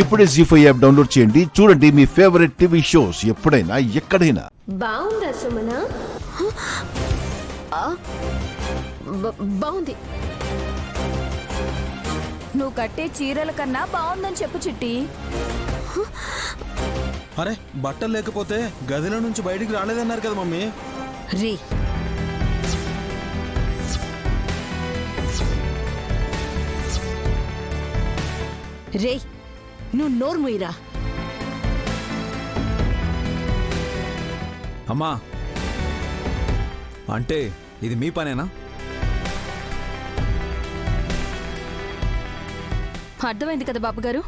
ఇప్పుడే జీ5 app download చేయండి. చూడండి మీ ఫేవరెట్ టీవీ షోస్ ఎప్పుడైనా ఎక్కడైనా. బాగుందా సుమన? బాగుంది. నువ్వు కట్టే చీరల కన్నా బాగుందని చెప్పు చిట్టి. అరే బట్టలు లేకపోతే గదిలో నుంచి బయటికి రాలేదన్నారు కదా మమ్మీ. రీ రే నువ్వు నోరు మూయిరా. అమ్మా అంటే ఇది మీ పనేనా? అర్థమైంది కదా బాబుగారు.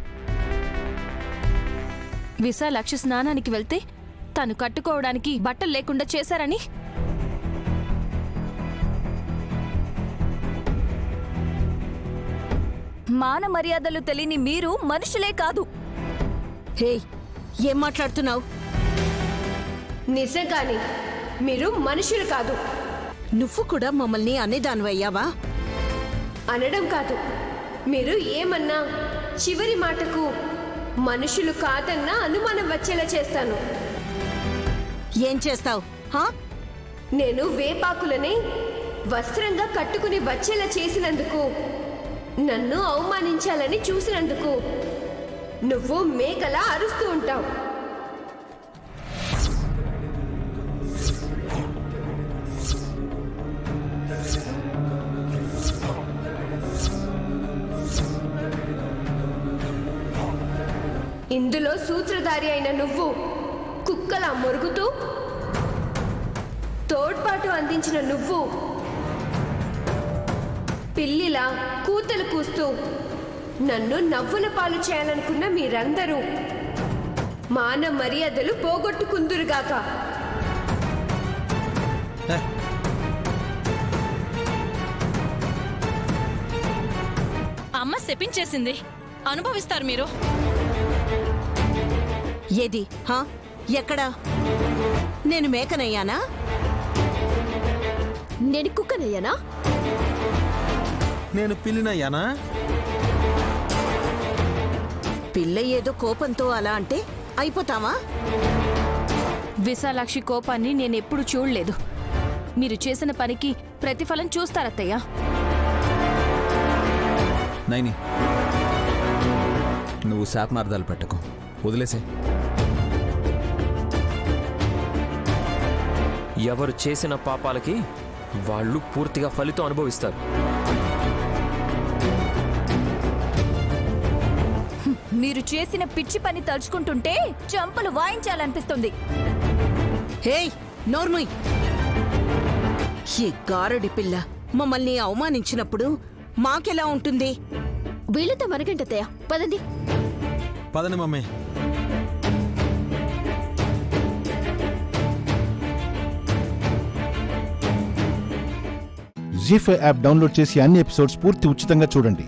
విశాలాక్షి స్నానానికి వెళ్తే తను కట్టుకోవడానికి బట్టలు లేకుండా చేశారని. మాన మర్యాదలు తెలియని మీరు మనుషులే కాదు. హే ఏం మాట్లాడుతున్నావు? నిజంగాని మీరు మనుషులు కాదు. నువ్వు కూడా మమ్మల్ని అనేదానివయ్యావా? అనడం కాదు, మీరు ఏమన్నా చివరి మాటకు మనుషులు కాదన్నా అనుమానం వచ్చేలా చేస్తాను. ఏం చేస్తావు? నేను వేపాకులని వస్త్రంగా కట్టుకుని వచ్చేలా చేసినందుకు, నన్ను అవమానించాలని చూసినందుకు నువ్వు మేకలా అరుస్తూ ఉంటావు. ఇందులో సూత్రధారి అయిన నువ్వు కుక్కలా మొరుగుతూ, తోడ్పాటు అందించిన నువ్వు పిల్లిలా కూతలు కూస్తూ నన్ను నవ్వుల పాలు చేయాలనుకున్న మీరందరూ మాన మర్యాదలు పోగొట్టుకుందురుగాక. అమ్మ శపించేసింది, అనుభవిస్తారు మీరు. ఏది ఎక్కడా? నేను మేకనయ్యానా? నేను కుక్కనయ్యానా? నేను పిల్లినయ్యానా? పిల్ల ఏదో కోపంతో అలా అంటే అయిపోతావా? విశాలాక్షి కోపాన్ని నేనెప్పుడు చూడలేదు. మీరు చేసిన పనికి ప్రతిఫలం చూస్తారత్తయ్య. నైని నువ్వు శాపనార్థాలు పెట్టకు, వదిలేసే. ఎవరు చేసిన పాపాలకి వాళ్ళు పూర్తిగా ఫలితం అనుభవిస్తారు. మీరు చేసిన పిచ్చి పని తలుచుకుంటుంటే చంపలు వాయించాలనిపిస్తుంది. హేయ్ నోర్మయ్! ఈ గారడి పిల్ల మమ్మల్ని అవమానించినప్పుడు మాకెలా ఉంటుంది? వీళ్ళతో మనకంటతయ్య, పదండి. పదని మమ్మీ. జీ5 యాప్ డౌన్లోడ్ చేసి అన్ని ఎపిసోడ్స్ పూర్తి ఉచితంగా చూడండి.